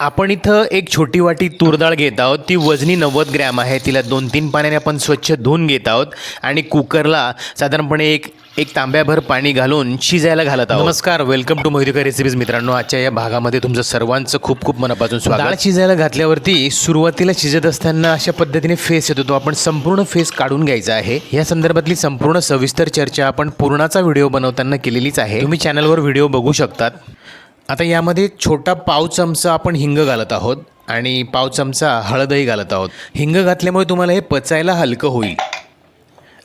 आपण इथं एक छोटी वाटी तूर डाळ घेत आहोत. ती वजनी 90 ग्रॅम आहे. तिला 2-3 पाण्याने आपण स्वच्छ धुवून घेत आहोत आणि कुकरला साधारणपणे एक तांब्याभर पाणी घालून शिजायला घालत आहोत. नमस्कार, वेलकम टू मोहिते रेसिपीज. मित्रांनो, आजच्या या भागामध्ये तुमचं सर्वांचं खूप खूप मनापासून स्वागत. डाळ शिजायला घातल्यावरती सुरुवातीला शिजत असताना अशा पद्धतीने फेस येतो. तो आपण संपूर्ण फेस काढून घ्यायचा आहे. या संदर्भातली संपूर्ण सविस्तर चर्चा आपण पूर्णाचा व्हिडिओ बनवताना केलेलीच आहे. तुम्ही चॅनलवर व्हिडिओ बघू शकतात. आता यामध्ये छोटा पाव चमचा आपण हिंग घालत आहोत आणि पाव चमचा हळदही घालत आहोत. हिंग घातल्यामुळे तुम्हाला हे पचायला हलकं होईल.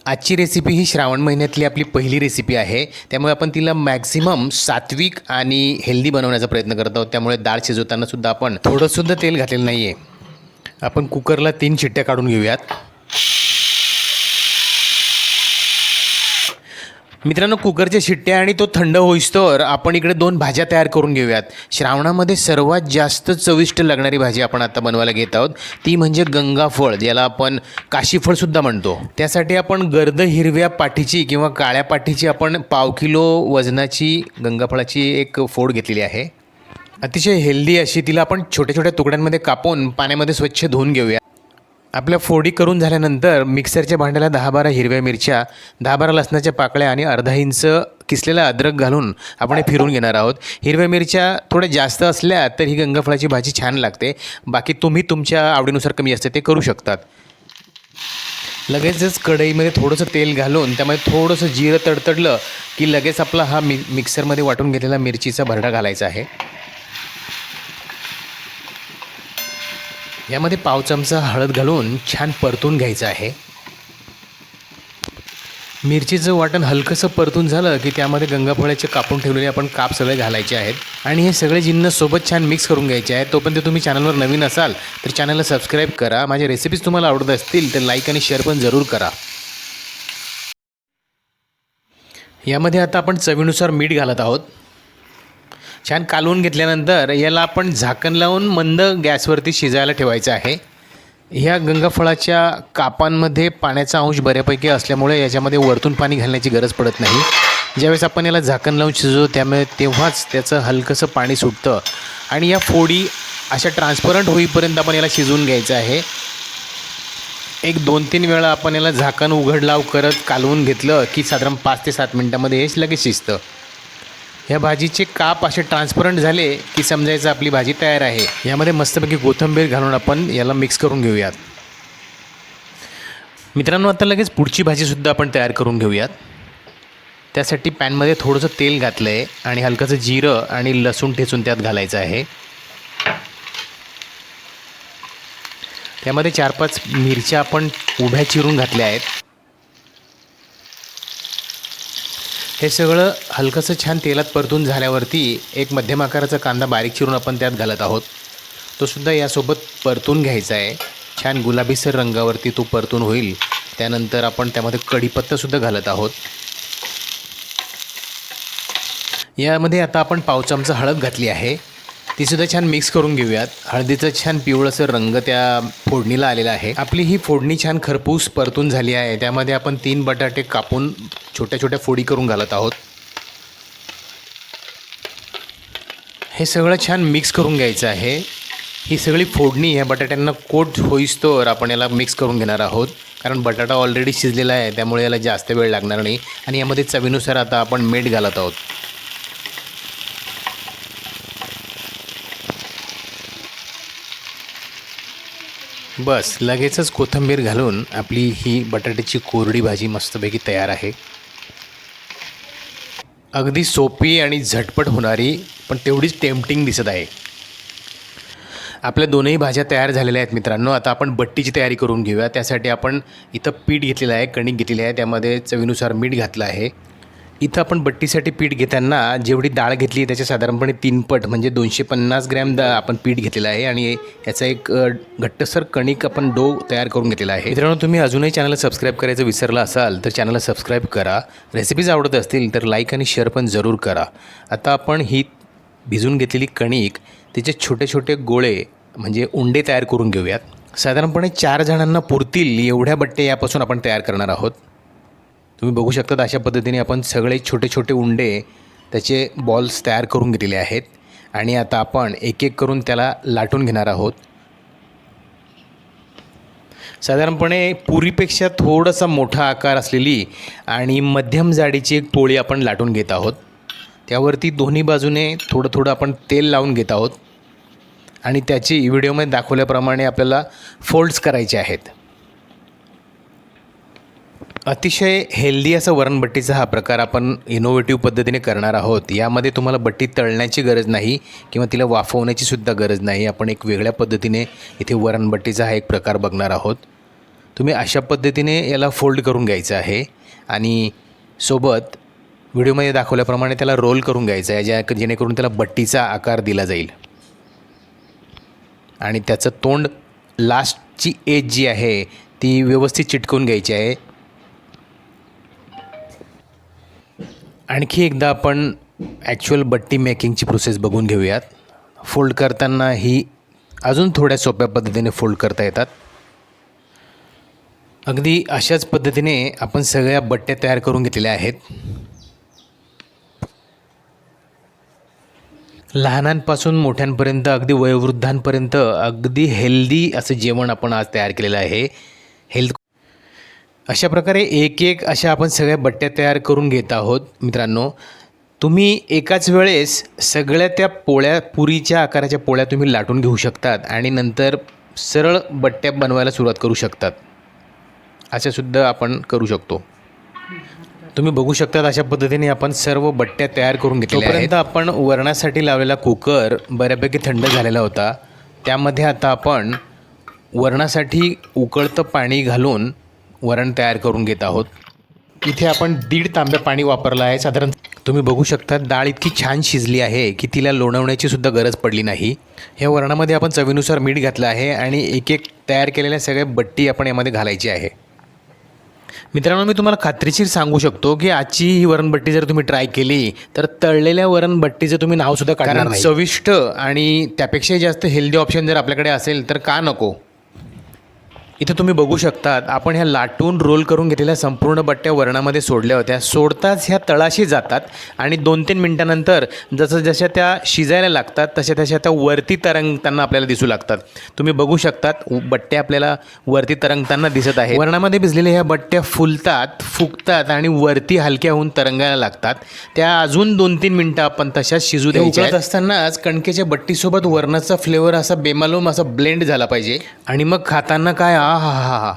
आजची रेसिपी ही श्रावण महिन्यातली आपली पहिली रेसिपी आहे. त्यामुळे आपण तिला मॅक्झिमम सात्विक आणि हेल्दी बनवण्याचा प्रयत्न करत आहोत. त्यामुळे डाळ शिजवताना सुद्धा आपण थोडंसुद्धा तेल घातलेलं नाही आहे. आपण कुकरला 3 शिट्ट्या काढून घेऊयात. मित्रांनो, कुकरच्या शिट्ट्या आणि तो थंड होईस्तोवर आपण इकडे 2 भाज्या तयार करून घेऊयात. श्रावणामध्ये सर्वात जास्त चविष्ट लागणारी भाजी आपण आता बनवायला घेत आहोत. ती म्हणजे गंगाफळ, ज्याला आपण काशीफळसुद्धा म्हणतो. त्यासाठी आपण गर्द हिरव्या पाठीची किंवा काळ्या पाठीची आपण पाव किलो वजनाची गंगाफळाची एक फोड घेतलेली आहे. अतिशय हेल्दी अशी. तिला आपण छोट्या छोट्या तुकड्यांमध्ये कापून पाण्यामध्ये स्वच्छ धुवून घेऊया. आपल्या फोडी करून झाल्यानंतर मिक्सरच्या भांड्याला 10-12 हिरव्या मिरच्या, 10-12 लसणाच्या पाकळ्या आणि अर्धा इंच किसलेला अद्रक घालून आपण हे फिरून घेणार आहोत. हिरव्या मिरच्या थोड्या जास्त असल्या तर ही गंगाफळाची भाजी छान लागते. बाकी तुम्ही तुमच्या आवडीनुसार कमी असते ते करू शकतात. लगेचच कढईमध्ये थोडंसं तेल घालून त्यामध्ये थोडंसं जिरं तडतडलं की लगेच आपला हा मिक्सरमध्ये वाटून घेतलेला मिरचीचा भरडा घालायचा आहे. यामध्ये पाव चमचा हळद घालून छान परतून घ्यायचं आहे. मिरचीचं वाटण हलकंसं परतून झालं की त्यामध्ये गंगाफळाचे कापून ठेवलेले आपण काप सगळे घालायचे आहेत आणि हे सगळे जिन्नस सोबत छान मिक्स करून घ्यायचे आहेत. तोपर्यंत तुम्ही चॅनलवर नवीन असाल तर चॅनलला सबस्क्राईब करा. माझ्या रेसिपीज तुम्हाला आवडत असतील तर लाईक आणि शेअर पण जरूर करा. यामध्ये आता आपण चवीनुसार मीठ घालत आहोत. छान कालवून घेतल्यानंतर याला आपण झाकण लावून मंद गॅसवरती शिजायला ठेवायचं आहे. ह्या गंगाफळाच्या कापांमध्ये पाण्याचा अंश बऱ्यापैकी असल्यामुळे याच्यामध्ये वरतून पाणी घालण्याची गरज पडत नाही. ज्यावेळेस आपण याला झाकण लावून शिजवतो त्यामुळे तेव्हाच त्याचं हलकंसं पाणी सुटतं आणि या फोडी अशा ट्रान्सपरंट होईपर्यंत आपण याला शिजवून घ्यायचं आहे. एक 2-3 वेळा आपण याला झाकण उघडलाव करत कालवून घेतलं की साधारण 5 ते 7 मिनटामध्ये हेच लगेच शिजतं. ह्या भाजीचे काप असे ट्रान्सपरंट झाले की समजायचं आपली भाजी तयार आहे. यामध्ये मस्तपैकी कोथिंबीर घालून आपण याला मिक्स करून घेऊयात. मित्रांनो, आता लगेच पुढची भाजीसुद्धा आपण तयार करून घेऊयात. त्यासाठी पॅनमध्ये थोडंसं तेल घातलं आहे आणि हलकंसं जिरं आणि लसूण ठेचून त्यात घालायचं आहे. त्यामध्ये 4-5 मिरच्या आपण उभ्या चिरून घातल्या आहेत. हे सगळं हलकंसं छान तेलात परतून झाल्यावरती एक मध्यम आकाराचा कांदा बारीक चिरून आपण त्यात घालत आहोत. तो सुद्धा यासोबत परतून घ्यायचा आहे. छान गुलाबीसर रंगावरती तो परतून होईल. त्यानंतर आपण त्यामध्ये कढीपत्तासुद्धा घालत आहोत. यामध्ये आता आपण पाव चमचा हळद घातली आहे. तीसुद्धा छान मिक्स करून घेऊयात. हळदीचं छान पिवळसर रंग त्या फोडणीला आलेला आहे. आपली ही फोडणी छान खरपूस परतून झाली आहे. त्यामध्ये आपण 3 बटाटे कापून छोट्या छोट्या फोडी करून घालत आहोत. हे सगळं छान मिक्स करून घ्यायचं आहे. ही सगळी फोडणी ह्या बटाट्यांना कोट होईस्तोवर आपण याला मिक्स करून घेणार आहोत. कारण बटाटा ऑलरेडी शिजलेला आहे त्यामुळे याला जास्त वेळ लागणार नाही. आणि यामध्ये चवीनुसार आता आपण मीठ घालत आहोत. बस लगेचच कोथिंबीर घालून आपली ही बटाट्याची कोरडी भाजी मस्तपैकी तयार आहे. अगदी सोपी आणि झटपट होणारी पण तेवढीच टेम्पटिंग दिसत आहे. आपल्या दोनही भाज्या तयार झालेल्या आहेत. मित्रांनो, आता आपण बट्टीची तयारी करून घेऊया. त्यासाठी आपण इथं पीठ घेतलेलं आहे, कणिक घेतलेली आहे. त्यामध्ये चवीनुसार मीठ घातलं आहे. इथं आपण बट्टीसाठी पीठ घेताना जेवढी डाळ घेतली आहे त्याच्या साधारणपणे 3 पट म्हणजे 250 ग्रॅम आपण पीठ घेतलेलं आहे आणि याचा एक घट्टसर कणिक आपण डो तयार करून घेतलेला आहे. मित्रांनो, तुम्ही अजूनही चॅनलला सबस्क्राईब करायचं विसरला असाल तर चॅनलला सबस्क्राईब करा. रेसिपीज आवडत असतील तर लाईक आणि शेअर पण जरूर करा. आता आपण ही भिजून घेतलेली कणिक त्याचे छोटे छोटे गोळे म्हणजे उंडे तयार करून घेऊयात. साधारणपणे 4 जणांना पुरतील एवढ्या बट्टे यापासून आपण तयार करणार आहोत. तुम्ही बघू शकता अशा पद्धतीने आपण सगळे छोटे छोटे उंडे त्याचे बॉल्स तयार करून घेतलेले आहेत आणि आता आपण एक एक करून त्याला लाटून घेणार आहोत. साधारणपणे पुरीपेक्षा थोडासा मोठा आकार असलेली आणि मध्यम जाडीची एक पोळी आपण लाटून घेत आहोत. त्यावरती दोन्ही बाजूने थोडं थोडं आपण तेल लावून घेत आहोत आणि त्याची व्हिडिओमध्ये दाखवल्याप्रमाणे आपल्याला फोल्ड्स करायचे आहेत. अतिशय हेल्दी असं वरणबट्टीचा हा प्रकार आपण इनोव्हेटिव्ह पद्धतीने करणार आहोत. यामध्ये तुम्हाला बट्टी तळण्याची गरज नाही किंवा तिला वाफवण्याची सुद्धा गरज नाही. आपण एक वेगळ्या पद्धतीने इथे वरणबट्टीचा हा एक प्रकार बघणार आहोत. तुम्ही अशा पद्धतीने याला फोल्ड करून घ्यायचं आहे आणि सोबत व्हिडिओमध्ये दाखवल्याप्रमाणे त्याला रोल करून घ्यायचं आहे, जेणेकरून त्याला बट्टीचा आकार दिला जाईल. आणि त्याचं तोंड लास्टची एज जी आहे ती व्यवस्थित चिटकवून घ्यायची आहे. आणखी एकदा आपण ॲक्च्युअल बट्टी मेकिंगची प्रोसेस बघून घेऊयात. फोल्ड करताना ही अजून थोड्या सोप्या पद्धतीने फोल्ड करता येतात. अगदी अशाच पद्धतीने आपण सगळ्या बट्ट्या तयार करून घेतलेल्या आहेत. लहानांपासून मोठ्यांपर्यंत अगदी वयोवृद्धांपर्यंत अगदी हेल्दी असं जेवण आपण आज तयार केलेलं आहे. अशा प्रकारे एक एक अशा आपण सगळ्या बट्ट्या तयार करून घेत आहोत. मित्रांनो, तुम्ही एकाच वेळेस सगळ्या त्या पोळ्या पुरीच्या आकाराच्या पोळ्या तुम्ही लाटून घेऊ शकतात आणि नंतर सरळ बट्ट्या बनवायला सुरुवात करू शकतात. अशासुद्धा आपण करू शकतो. तुम्ही बघू शकतात अशा पद्धतीने आपण सर्व बट्ट्या तयार करून घेतल्या आहेत. आपण वरणासाठी लावलेला कुकर बऱ्यापैकी थंड झालेला होता. त्यामध्ये आता आपण वरणासाठी उकळतं पाणी घालून वरण तयार करून घेत आहोत. इथे आपण 1.5 तांब्या पाणी वापरलं आहे. साधारण तुम्ही बघू शकता डाळ इतकी छान शिजली आहे की तिला लोणवण्याची सुद्धा गरज पडली नाही. ह्या वरणामध्ये आपण चवीनुसार मीठ घातलं आहे आणि एक एक तयार केलेल्या सगळ्या बट्टी आपण यामध्ये घालायची आहे. मित्रांनो, मी तुम्हाला खात्रीशीर सांगू शकतो की आजची ही वरणबट्टी जर तुम्ही ट्राय केली तर तळलेल्या वरणबट्टीचं तुम्ही नावसुद्धा काढणार नाही. चविष्ट आणि त्यापेक्षाही जास्त हेल्दी ऑप्शन जर आपल्याकडे असेल तर का नको. इथे तुम्ही बघू शकतात आपण ह्या लाटून रोल करून घेतलेल्या संपूर्ण बट्ट्या वरणामध्ये सोडल्या होत्या. सोडताच ह्या तळाशी जातात आणि 2-3 मिनटानंतर जशा त्या शिजायला लागतात तशा त्या वरती तरंगताना आपल्याला दिसू लागतात. तुम्ही बघू शकतात बट्ट्या आपल्याला वरती तरंगताना दिसत आहे. वरणामध्ये भिजलेल्या ह्या बट्ट्या फुलतात, फुगतात आणि वरती हलक्या होऊन तरंगायला लागतात. त्या अजून 2-3 मिनटं आपण तशाच शिजू द्यायच्या आहेत. असतानाच कणकेच्या बट्टीसोबत वरणाचा फ्लेवर असा बेमालूम असा ब्लेंड झाला पाहिजे आणि मग खाताना काय हा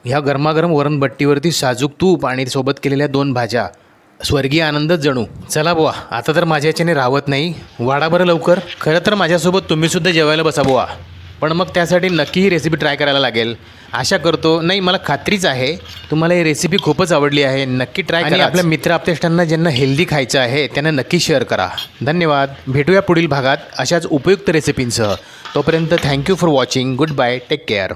ह्या गरमागरम वरणबट्टीवरती साजूक तूप आणि सोबत केलेल्या 2 भाज्या, स्वर्गीय आनंदच जणू. चला बुवा, आता तर माझ्या याच्याने राहत नाही. वाढा बरं लवकर. खरं तर माझ्यासोबत तुम्हीसुद्धा जेवायला बसा बुवा, पण मग त्यासाठी नक्की ही रेसिपी ट्राय करायला लागेल. आशा करतो, नाही मला खात्रीच आहे तुम्हाला ही रेसिपी खूपच आवडली आहे. नक्की ट्राय करा. आपल्या मित्र आपतेष्टांना ज्यांना हेल्दी खायचं आहे त्यांना नक्की शेअर करा. धन्यवाद. भेटूया पुढील भागात अशाच उपयुक्त रेसिपींसह. तोपर्यंत thank you for watching. Good bye. Take care.